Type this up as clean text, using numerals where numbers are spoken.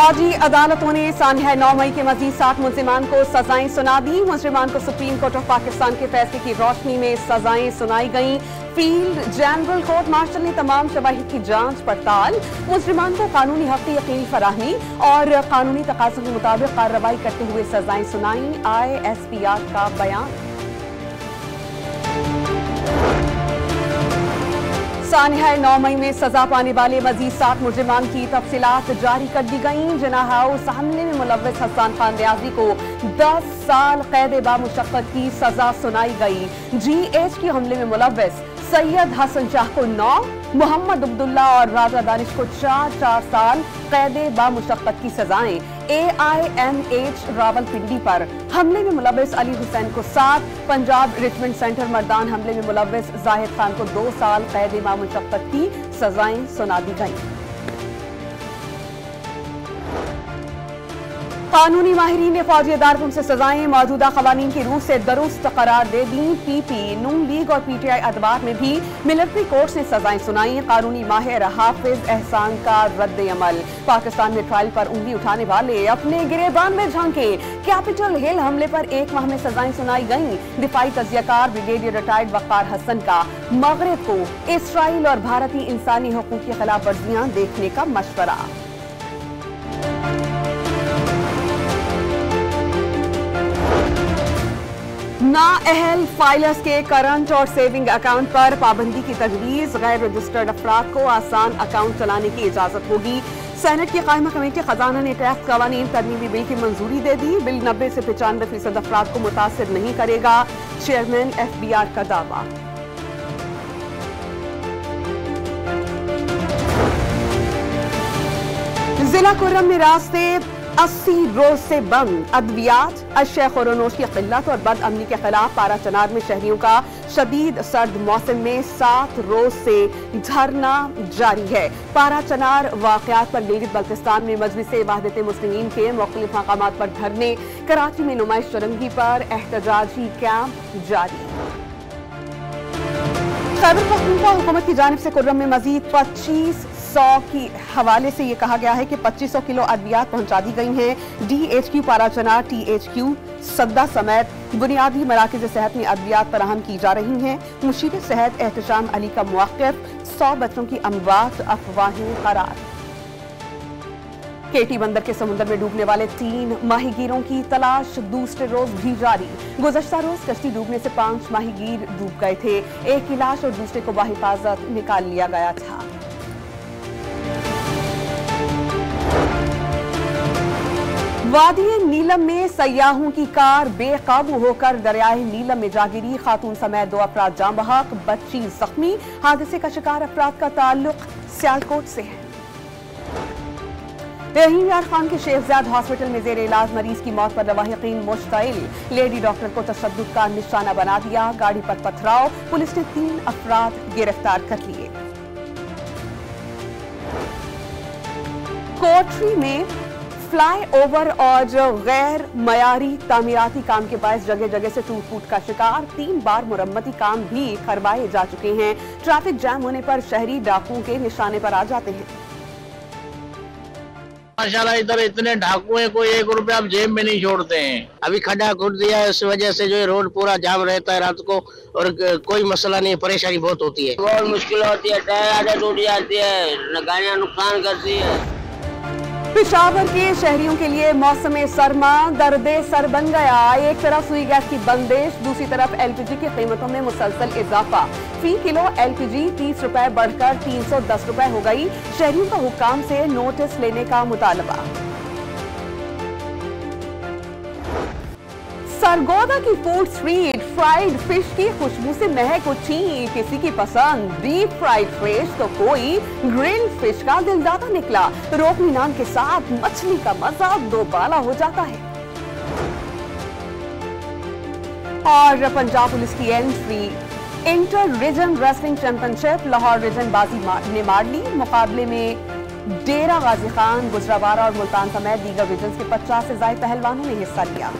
फौजी अदालतों ने सान्हा 9 मई के मजीद 7 मुलजिमान को सजाएं सुना दी। मुलजिमान को सुप्रीम कोर्ट ऑफ पाकिस्तान के फैसले की रोशनी में सजाएं सुनाई गईं। फील्ड जनरल कोर्ट मार्शल ने तमाम शवाहिद की जांच पड़ताल, मुलजिमान को कानूनी हक की यकीनी फराहमी और कानूनी तकाज़ों के मुताबिक कार्रवाई करते हुए सजाएं सुनाई। ISPR का बयान। सान्हा 9 मई में सजा पाने वाले मजीद 7 मुलजिमान की तफसीलात जारी कर दी गईं। जिन्ना हाउस हमले में मुलव्वस हसन खान रियाजी को 10 साल कैद बामुशक्कत की सजा सुनाई गई। GHQ हमले में मुलव्वस सैयद हसन शाह को 9, मोहम्मद अब्दुल्ला और राजा दानिश को 4 साल कैद बामुशक्कत की सजाएं। AIMH रावलपिंडी पर हमले में मुलव्वस अली हुसैन को 7, पंजाब रिचमंड सेंटर मर्दान हमले में मुलव्वस जाहिद खान को 2 साल कैद बामुशक्कत की सजाएं सुना दी गईं। कानूनी माहिरीन ने फौजी अदालतों से सजाएं मौजूदा कवानीन की रूह से दुरुस्त करार दे दी। PP, नून लीग और PTI अदबार में भी मिलिट्री कोर्ट ने सजाएं सुनाई। कानूनी माहिर हाफिज एहसान का रद्द अमल। पाकिस्तान में ट्रायल पर उंगली उठाने वाले अपने गिरेबान में झांके। कैपिटल हिल हमले पर 1 माह में सजाएं सुनाई गईं। दिफाई तजियाकार ब्रिगेडियर रिटायर्ड वक़ार हसन का मगरिब को इसराइल और भारतीय इंसानी हकूक़ की खिलाफ वर्जियां देखने का मशवरा। नाअहल फाइलर्स के करंट और सेविंग अकाउंट पर पाबंदी की तजवीज़। गैर रजिस्टर्ड अफराद को आसान अकाउंट चलाने की इजाजत होगी। सेनेट की कायमा कमेटी खजाना ने टैक्स कवानीन तरमीमी बिल की मंजूरी दे दी। बिल 90 से 95% अफराद को मुतासिर नहीं करेगा। चेयरमैन FBR का दावा। जिला कुर्रम में रास्ते 80 रोज से बंद। अद्वियात, अशिया खुरोनोश की किल्लत और बदअमनी के खिलाफ पाराचनार में शहरियों का शदीद सर्द मौसम में 7 रोज से धरना जारी है। पाराचनार वाकयात पर गिलगित बल्तिस्तान में मजलिस वहदत मुस्लिमीन के मुख्तलिफ मकामात पर धरने। कराची में नुमाइश चुरंगी पर एहतजाजी कैंप जारी। खैबर पख्तूनख्वा हुकूमत की जानिब से कुर्रम में मजीद 2500 की हवाले से ये कहा गया है कि 2500 किलो अद्वियात पहुंचा दी गई हैं। DHQ पाराचनार, THQ सद्दा समेत बुनियादी मराकज़ सेहत में अद्वियात फराहम की जा रही हैं। मुशीर सेहत एहतशाम अली का मौक़िफ़, 100 बच्चों की अमवात अफवाहें करार। केटी बंदर के समुद्र में डूबने वाले 3 माहीगीरों की तलाश दूसरे रोज भी जारी। गुज़श्ता रोज कश्ती डूबने से 5 माहीगीर डूब गए थे। एक की लाश और दूसरे को बाहिफाजत निकाल लिया गया था। वादी नीलम में सयाहों की कार बेकाबू होकर दरियाए नीलम में जा गिरी। खातून समेत 2 अफराद जाँ बहक, बच्ची जख्मी। हादसे का शिकार अफराद का ताल्लुक सियालकोट से है। रहीम यार खान के शेखजाद हॉस्पिटल में जेर इलाज मरीज की मौत पर लवाहिकीन मुश्तइल। लेडी डॉक्टर को तशद्दुद का निशाना बना दिया। गाड़ी पर पथराव। पुलिस ने 3 अफराद गिरफ्तार कर लिए। कोटरी में फ्लाईओवर और गैर मयारी तामीराती काम के बायस जगह जगह से टूट फूट का शिकार। 3 बार मुरम्मती काम भी करवाए जा चुके हैं। ट्रैफिक जैम होने पर शहरी डाकुओं के निशाने पर आ जाते हैं। माशाल्लाह इधर इतने डाकू हैं, कोई 1 रुपया आप जेब में नहीं छोड़ते हैं। अभी खड्डा खोद दिया है, इस वजह से जो है रोड पूरा जाम रहता है रात को और कोई मसला नहीं, परेशानी बहुत होती है, बहुत मुश्किल होती है। टायर आधा टूट जाती है, गाड़ियाँ नुकसान करती है। पेशावर के शहरियों के लिए मौसम सरमा दर्दे सर बन गया। एक तरफ सुई गैस की बंदिश, दूसरी तरफ LPG की कीमतों में मुसलसल इजाफा। फी किलो LPG 30 रुपए बढ़कर 310 रुपए हो गई। शहरियों का हुक्काम से नोटिस लेने का मुतालबा। सरगोदा की फूड स्ट्रीट फ्राइड फिश की खुशबू से महक उठी। किसी की पसंद डीप फ्राइड फिश तो कोई ग्रिल्ड फिश का दिलदादा निकला। रोकनी नान के साथ मछली का मजा दोबाला हो जाता है। और पंजाब पुलिस की entry inter region wrestling championship. Lahore region बाजी ने मार ली। मुकाबले में डेरा गाजी खान, गुजरावाला और मुल्तान समेत दीगर रीजन के 50 से ज्यादा पहलवानों ने हिस्सा लिया।